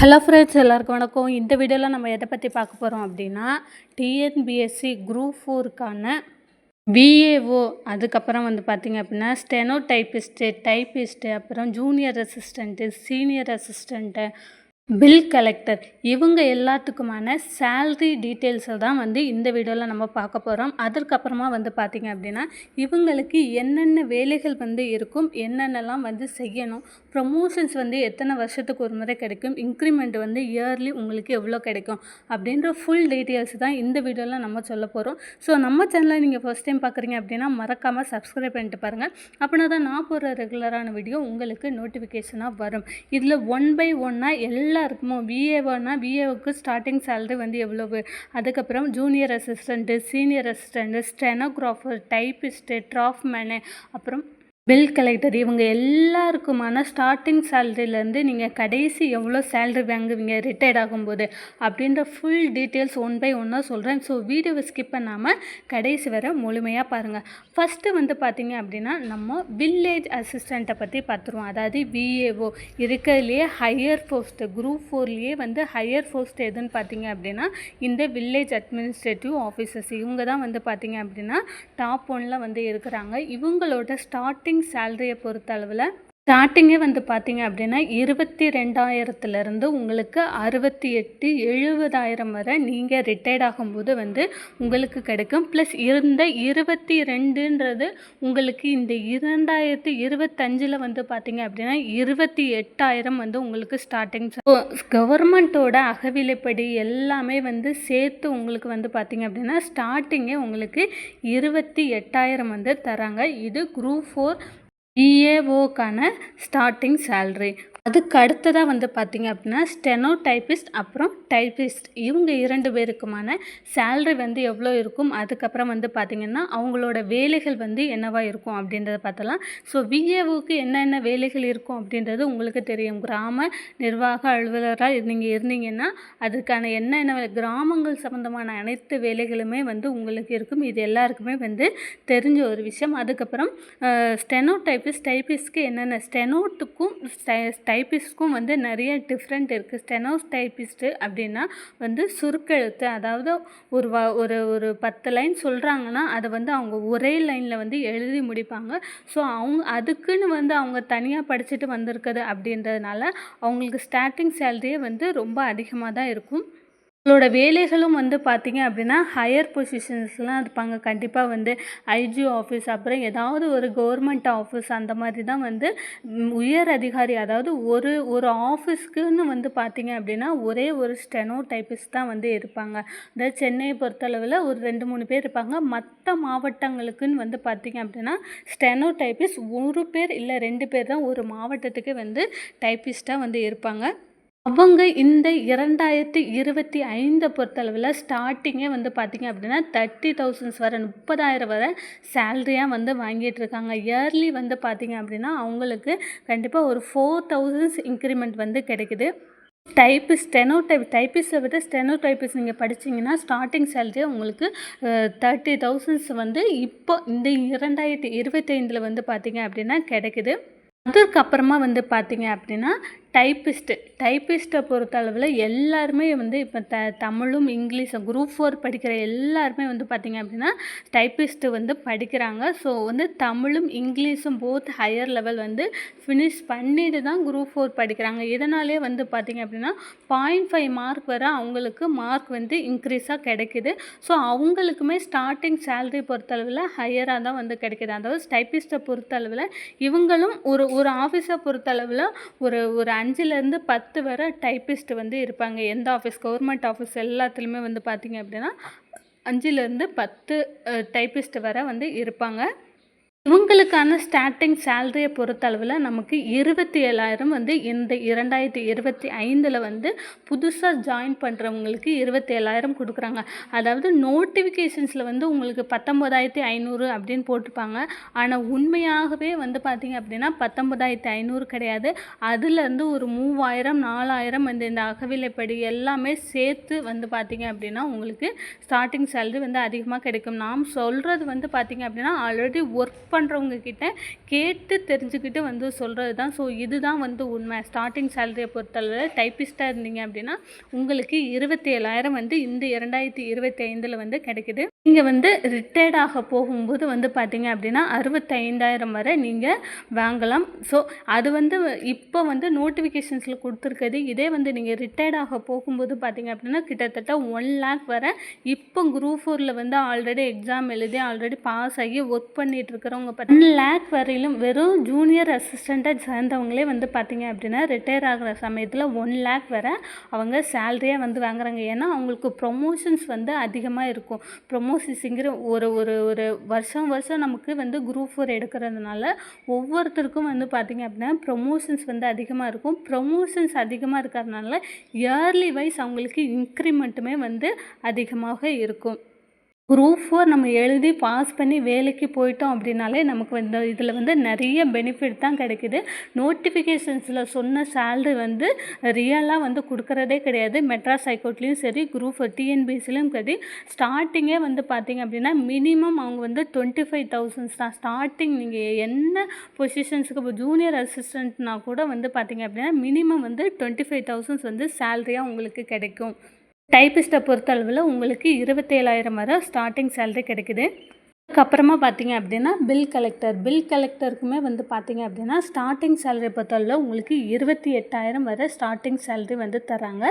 Hello friends, எல்லாருக்கும் வணக்கம். இந்த வீடியோவில் நம்ம எதை பற்றி பார்க்க போகிறோம் அப்படின்னா, டிஎன்பிஎஸ்சி குரூப் 4க்கான விஏஓ, அதுக்கப்புறம் பார்த்திங்க அப்படின்னா ஸ்டெனோ டைப்பிஸ்ட்டு, அப்புறம் junior assistant, senior assistant, bill collector, இவங்க எல்லாத்துக்குமான சேல்ரி டீட்டெயில்ஸை தான் இந்த வீடியோவில் நம்ம பார்க்க போகிறோம். அதற்கப்புறமா பார்த்திங்க அப்படின்னா இவங்களுக்கு என்னென்ன வேலைகள் இருக்கும், என்னென்னலாம் செய்யணும், ப்ரமோஷன்ஸ் எத்தனை வருஷத்துக்கு ஒரு முறை கிடைக்கும், இன்க்ரிமெண்ட் இயர்லி உங்களுக்கு எவ்வளோ கிடைக்கும் அப்படின்ற ஃபுல் டீட்டெயில்ஸ் தான் இந்த வீடியோவில் நம்ம சொல்ல போகிறோம். ஸோ நம்ம சேனலை நீங்கள் ஃபர்ஸ்ட் டைம் பார்க்குறீங்க அப்படின்னா மறக்காமல் சப்ஸ்கிரைப் பண்ணிட்டு பாருங்கள். அப்படின்னா தான் நான் போடுற ரெகுலரான வீடியோ உங்களுக்கு நோட்டிஃபிகேஷனாக வரும். இதில் 1 by 1 எல்லாருக்குமோ விஏஓக்கு ஸ்டார்டிங் சேலரி எவ்வளவு, அதுக்கப்புறம் junior assistant, senior assistant, stenographer, typist, draftsman, அப்புறம் பில் கலெக்டர், இவங்க எல்லாருக்குமான ஸ்டார்டிங் சேலரியிலேருந்து நீங்கள் கடைசி எவ்வளோ சேலரி வாங்குவீங்க ரிட்டையர்ட் ஆகும்போது அப்படின்ற ஃபுல் டீட்டெயில்ஸ் 1 by 1 சொல்கிறேன். ஸோ வீடியோவை ஸ்கிப் பண்ணாமல் கடைசி வரை முழுமையாக பாருங்கள். ஃபஸ்ட்டு பார்த்தீங்க அப்படின்னா நம்ம வில்லேஜ் அசிஸ்டண்ட்டை பற்றி பார்த்துருவோம். அதாவது விஏஓ இருக்கிறதுலையே ஹையர் போஸ்ட்டு, குரூப் 4லேயே ஹையர் போஸ்ட் எதுன்னு பார்த்தீங்க அப்படின்னா இந்த வில்லேஜ் அட்மினிஸ்ட்ரேட்டிவ் ஆஃபீஸர்ஸ், இவங்க தான் பார்த்தீங்க அப்படின்னா டாப் 1ல் இருக்கிறாங்க. இவங்களோட ஸ்டார்டிங் சேலரியை பொறுத்தளவில் ஸ்டார்டிங்கே பார்த்தீங்க அப்படின்னா 22,000லேருந்து உங்களுக்கு 68,000 70,000 வரை நீங்கள் ரிட்டையர்ட் ஆகும்போது உங்களுக்கு கிடைக்கும். ப்ளஸ் இந்த 22ன்றது உங்களுக்கு இந்த 2025 பார்த்தீங்க அப்படின்னா 28,000 உங்களுக்கு ஸ்டார்டிங். கவர்மெண்ட்டோட அகவிலைப்படி எல்லாமே சேர்த்து உங்களுக்கு பார்த்தீங்க அப்படின்னா ஸ்டார்டிங்கே உங்களுக்கு 28,000 தராங்க. இது குரூப் 4 விஏஓக்கான ஸ்டார்டிங் சேல்ரி. அதுக்கு அடுத்ததாக பார்த்தீங்க அப்படின்னா ஸ்டெனோ டைப்பிஸ்ட், அப்புறம் டைப்பிஸ்ட், இவங்க 2 பேருக்குமான சேல்ரி எவ்வளோ இருக்கும், அதுக்கப்புறம் பார்த்திங்கன்னா அவங்களோட வேலைகள் என்னவாக இருக்கும் அப்படின்றத பார்த்தலாம். ஸோ விஏஓக்கு என்னென்ன வேலைகள் இருக்கும் அப்படின்றது உங்களுக்கு தெரியும். கிராம நிர்வாக அலுவலராக நீங்கள் இருந்தீங்கன்னா அதுக்கான என்னென்ன கிராமங்கள் சம்மந்தமான அனைத்து வேலைகளுமே உங்களுக்கு இருக்கும். இது எல்லாருக்குமே தெரிஞ்ச ஒரு விஷயம். அதுக்கப்புறம் ஸ்டெனோ டைப்பிஸ்ட்க்கு என்னென்ன, ஸ்டெனோட்டுக்கும் டைப்பிஸ்ட்க்கும் நிறைய டிஃப்ரெண்ட் இருக்குது. ஸ்டெனோ டைப்பிஸ்ட்டு அப்படின்னா சுருக்கெழுத்து, அதாவது ஒரு 10 லைன் சொல்கிறாங்கன்னா அதை அவங்க ஒரே லைனில் எழுதி முடிப்பாங்க. ஸோ அதுக்குன்னு அவங்க தனியாக படிச்சுட்டு வந்திருக்குது அப்படின்றதுனால அவங்களுக்கு ஸ்டார்டிங் சேலரியே ரொம்ப அதிகமாக தான் இருக்கும். அவங்களோட வேலைகளும் பார்த்தீங்க அப்படின்னா ஹையர் பொசிஷன்ஸ்லாம் இருப்பாங்க. கண்டிப்பாக ஐஜி ஆஃபீஸ், அப்புறம் ஏதாவது ஒரு கவர்மெண்ட் ஆஃபீஸ், அந்த மாதிரி தான் உயர் அதிகாரி, அதாவது ஒரு ஆஃபீஸ்க்குன்னு பார்த்தீங்க அப்படின்னா ஒரே ஒரு ஸ்டெனோ டைப்பிஸ்ட் தான் இருப்பாங்க. அதாவது சென்னையை பொறுத்தளவில் ஒரு 2-3 பேர் இருப்பாங்க. மற்ற மாவட்டங்களுக்குன்னு பார்த்தீங்க அப்படின்னா ஸ்டெனோ டைப்பிஸ்ட் 1 பேர் இல்லை 2 பேர் தான் ஒரு மாவட்டத்துக்கு டைப்பிஸ்ட்டாக இருப்பாங்க. அவங்க இந்த 2025 பொறுத்தளவில் ஸ்டார்டிங்கே பார்த்தீங்க அப்படின்னா 30,000 வரை 30,000 வரை சேலரியாக வாங்கிட்டு இருக்காங்க. இயர்லி பார்த்தீங்க அப்படின்னா அவங்களுக்கு கண்டிப்பாக ஒரு 4,000 இன்க்ரிமெண்ட் கிடைக்குது. டைப்பிஸ்ட்டை விட ஸ்டெனோ டைப்பிஸ்ட் நீங்கள் படிச்சிங்கன்னா ஸ்டார்டிங் சேலரியே உங்களுக்கு 30,000 இப்போ இந்த 2025 பார்த்தீங்க அப்படின்னா கிடைக்குது. அதுக்கப்புறமா பார்த்தீங்க அப்படின்னா டைப்பிஸ்ட்டை பொறுத்தளவில் எல்லாருமே இப்போ தமிழும் இங்கிலீஷும் குரூப் 4 படிக்கிற எல்லாருமே பார்த்தீங்க அப்படின்னா டைப்பிஸ்ட்டு படிக்கிறாங்க. ஸோ தமிழும் இங்கிலீஷும் போத் ஹையர் லெவல் ஃபினிஷ் பண்ணிட்டு தான் குரூப் 4 படிக்கிறாங்க. இதனாலே பார்த்தீங்க அப்படின்னா 0.5 மார்க் வரை அவங்களுக்கு மார்க் இன்க்ரீஸாக கிடைக்குது. ஸோ அவங்களுக்குமே ஸ்டார்டிங் சேலரி பொறுத்தளவில் ஹையராக தான் கிடைக்குது. அதாவது டைப்பிஸ்ட்டை பொறுத்தளவில் இவங்களும் ஒரு ஆஃபீஸை பொறுத்தளவில் ஒரு 5லேருந்து 10 வரை டைப்பிஸ்ட் இருப்பாங்க. எந்த ஆஃபீஸ், கவர்மெண்ட் ஆஃபீஸ் எல்லாத்துலேயுமே பார்த்தீங்க அப்படின்னா 5லேருந்து 10 டைப்பிஸ்ட் வரை இருப்பாங்க. இவங்களுக்கான ஸ்டார்டிங் சேலரியை பொறுத்தளவில் நமக்கு 27,000 இந்த 2025 புதுசாக ஜாயின் பண்ணுறவங்களுக்கு 27,000 கொடுக்குறாங்க. அதாவது நோட்டிஃபிகேஷன்ஸில் உங்களுக்கு 19,500 அப்படின்னு போட்டிருப்பாங்க. ஆனால் உண்மையாகவே பார்த்தீங்க அப்படின்னா 19,500 கிடையாது. அதுலேருந்து ஒரு 3,000 4,000 இந்த அகவிலைப்படி எல்லாமே சேர்த்து பார்த்தீங்க அப்படின்னா உங்களுக்கு ஸ்டார்டிங் சேலரி அதிகமாக கிடைக்கும். நாம் சொல்கிறது பார்த்தீங்க அப்படின்னா ஆல்ரெடி ஒர்க் பண்ணுறவங்க கிட்ட கேட்டு தெரிஞ்சுக்கிட்டு வந்து சொல்கிறது தான். ஸோ இதுதான் வந்து உண்மை. ஸ்டார்டிங் சேலரியை பொறுத்தளவு டைப்பிஸ்ட்டாக இருந்தீங்க அப்படின்னா உங்களுக்கு 27,000 வந்து இந்த 2025 வந்து கிடைக்குது. நீங்கள் வந்து ரிட்டையர்ட் ஆக போகும்போது வந்து பார்த்தீங்க அப்படின்னா 65,000 வரை நீங்கள் வாங்கலாம். ஸோ அது வந்து இப்போ வந்து நோட்டிஃபிகேஷன்ஸில் கொடுத்துருக்குது. இதே வந்து நீங்கள் ரிட்டையர்ட் ஆக போகும்போது பார்த்தீங்க அப்படின்னா கிட்டத்தட்ட 1 lakh வரை இப்போ குரூப் 4ல் வந்து ஆல்ரெடி எக்ஸாம் எழுதி ஆல்ரெடி பாஸ் ஆகி ஒர்க் பண்ணிட்டு இருக்கிறவங்க 1 lakh வரையிலும் வெறும் ஜூனியர் அசிஸ்டண்ட்டாக சேர்ந்தவங்களே வந்து பார்த்தீங்க அப்படின்னா ரிட்டையர் ஆகிற சமயத்தில் 1 lakh வரை அவங்க சேலரியாக வந்து வாங்குறாங்க. ஏன்னா அவங்களுக்கு ப்ரொமோஷன்ஸ் வந்து அதிகமாக இருக்கும். ப்ரொமோஷன்ஸுங்கிற ஒரு ஒரு ஒரு வருஷம் நமக்கு வந்து குரூப் 4 எடுக்கிறதுனால ஒவ்வொருத்தருக்கும் வந்து பார்த்திங்க அப்படின்னா ப்ரொமோஷன்ஸ் வந்து அதிகமாக இருக்கும். ப்ரொமோஷன்ஸ் அதிகமாக இருக்கிறதுனால இயர்லி வைஸ் அவங்களுக்கு இன்க்ரிமெண்ட்டுமே வந்து அதிகமாக இருக்கும். குரூப் 4 நம்ம எழுதி பாஸ் பண்ணி வேலைக்கு போயிட்டோம் அப்படின்னாலே நமக்கு வந்து இதில் வந்து நிறைய பெனிஃபிட் தான் கிடைக்குது. நோட்டிஃபிகேஷன்ஸில் சொன்ன சேலரி வந்து ரியலாக வந்து கொடுக்குறதே கிடையாது. மெட்ராஸ் ஹைகோர்ட்லேயும் சரி, குரூப் 4 டிஎன்பிஎஸ்சிலையும் சரி, ஸ்டார்டிங்கே வந்து பார்த்திங்க அப்படின்னா மினிமம் அவங்க வந்து 25,000 தான் ஸ்டார்டிங். நீங்கள் என்ன பொசிஷன்ஸுக்கு இப்போ ஜூனியர் அசிஸ்டண்ட்னா கூட வந்து பார்த்திங்க அப்படின்னா மினிமம் வந்து 25,000 வந்து சேலரியாக உங்களுக்கு கிடைக்கும். டைப்பிஸ்ட்டை பொறுத்தளவில் உங்களுக்கு 27,000 வரை ஸ்டார்டிங் சேலரி கிடைக்குது. அதுக்கப்புறமா பார்த்தீங்க அப்படின்னா பில் கலெக்டருக்குமே வந்து பார்த்தீங்க அப்படின்னா ஸ்டார்டிங் சேலரி பொறுத்தளவில் உங்களுக்கு 28,000 வரை ஸ்டார்டிங் சேலரி வந்து தராங்க.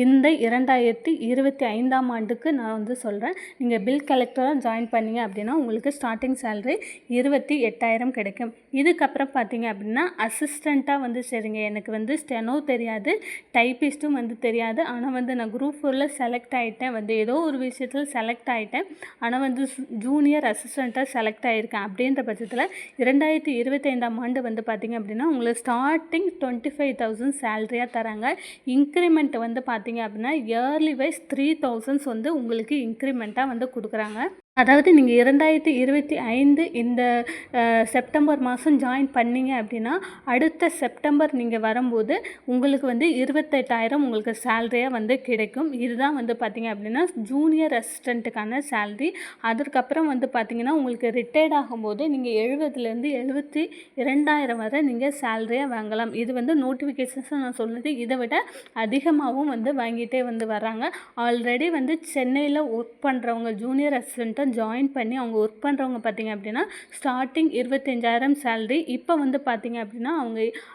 இந்த 2025ஆம் ஆண்டுக்கு நான் வந்து சொல்கிறேன். நீங்கள் பில் கலெக்டராக ஜாயின் பண்ணிங்க அப்படின்னா உங்களுக்கு ஸ்டார்டிங் சேலரி 28,000 கிடைக்கும். இதுக்கப்புறம் பார்த்தீங்க அப்படின்னா அசிஸ்டண்ட்டாக வந்து சரிங்க, எனக்கு வந்து ஸ்டெனோ தெரியாது, டைப்பிஸ்ட்டும் வந்து தெரியாது, ஆனால் வந்து நான் குரூப் 4ல் செலக்ட் ஆகிட்டேன், வந்து ஏதோ ஒரு விஷயத்தில் செலக்ட் ஆகிட்டேன், ஆனால் வந்து ஜூனியர் அசிஸ்டண்ட்டாக செலக்ட் ஆகியிருக்கேன் அப்படின்ற பட்சத்தில் 2025ஆம் ஆண்டு வந்து பார்த்திங்க அப்படின்னா உங்களுக்கு ஸ்டார்டிங் 25,000 சேலரியாக தராங்க. இன்க்ரிமெண்ட் வந்து பார்த்திங்க அப்படின்னா இயர்லி வைஸ் 3,000 வந்து உங்களுக்கு இன்க்ரிமெண்ட்டாக வந்து கொடுக்குறாங்க. அதாவது நீங்கள் 2025 இந்த செப்டம்பர் மாதம் ஜாயின் பண்ணிங்க அப்படின்னா அடுத்த செப்டம்பர் நீங்கள் வரும்போது உங்களுக்கு வந்து 28,000 உங்களுக்கு சேலரியாக வந்து கிடைக்கும். இதுதான் வந்து பார்த்திங்க அப்படின்னா ஜூனியர் அசிஸ்டண்ட்டுக்கான சேலரி. அதற்கப்புறம் வந்து பார்த்திங்கன்னா உங்களுக்கு ரிட்டையர்ட் ஆகும்போது நீங்கள் 70,000 72,000 வரை நீங்கள் சேலரியாக வாங்கலாம். இது வந்து நோட்டிஃபிகேஷன்ஸ் நான் சொன்னது. இதை விட அதிகமாகவும் வந்து வாங்கிட்டே வந்து வராங்க. ஆல்ரெடி வந்து சென்னையில் ஒர்க் பண்ணுறவங்க ஜூனியர் அசிஸ்டண்ட்டாக ஜாயின் பண்ணி அவங்க ஒர்க் பண்ணுறவங்க பார்த்திங்க அப்படின்னா ஸ்டார்டிங் 25,000 சேலரி. இப்போ வந்து பார்த்திங்க அப்படின்னா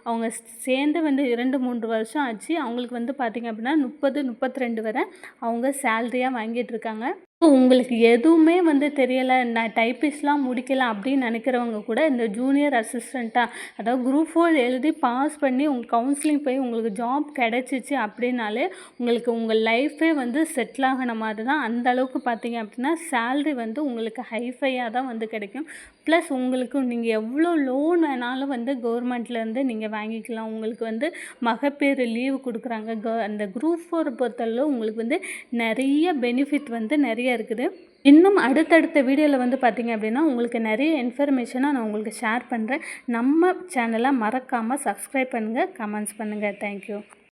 அவங்க சேர்ந்து வந்து 2-3 வருஷம் ஆச்சு. அவங்களுக்கு வந்து பார்த்திங்க அப்படின்னா 30-32 வரை அவங்க சேலரியாக வாங்கிட்டு இருக்காங்க. உங்களுக்கு எதுவுமே வந்து தெரியலை, நான் டைப்பிஸ்ட்லாம் முடிக்கலாம் அப்படின்னு நினைக்கிறவங்க கூட இந்த ஜூனியர் அசிஸ்டண்ட்டாக, அதாவது குரூப் 4 எழுதி பாஸ் பண்ணி உங்கள் கவுன்சிலிங் போய் உங்களுக்கு ஜாப் கிடச்சிச்சு அப்படின்னாலே உங்களுக்கு உங்கள் லைஃபே வந்து செட்டில் ஆகின மாதிரி தான். அந்த அளவுக்கு பார்த்தீங்க அப்படின்னா சேலரி வந்து உங்களுக்கு ஹைஃபையாக தான் வந்து கிடைக்கும். ப்ளஸ் உங்களுக்கு நீங்கள் எவ்வளோ லோன் வேணாலும் வந்து கவர்மெண்ட்லேருந்து நீங்கள் வாங்கிக்கலாம். உங்களுக்கு வந்து மகப்பேறு லீவு கொடுக்குறாங்க. அந்த குரூப் 4 பொறுத்தளவு உங்களுக்கு வந்து நிறைய பெனிஃபிட் வந்து நிறைய இருக்குது. இன்னும் அடுத்தடுத்த வீடியோவில் வந்து பார்த்திங்க அப்படின்னா உங்களுக்கு நிறைய இன்ஃபர்மேஷனாக நான் உங்களுக்கு ஷேர் பண்ணுறேன். நம்ம சேனலை மறக்காமல் சப்ஸ்கிரைப் பண்ணுங்கள், கமெண்ட்ஸ் பண்ணுங்கள். தேங்க்யூ.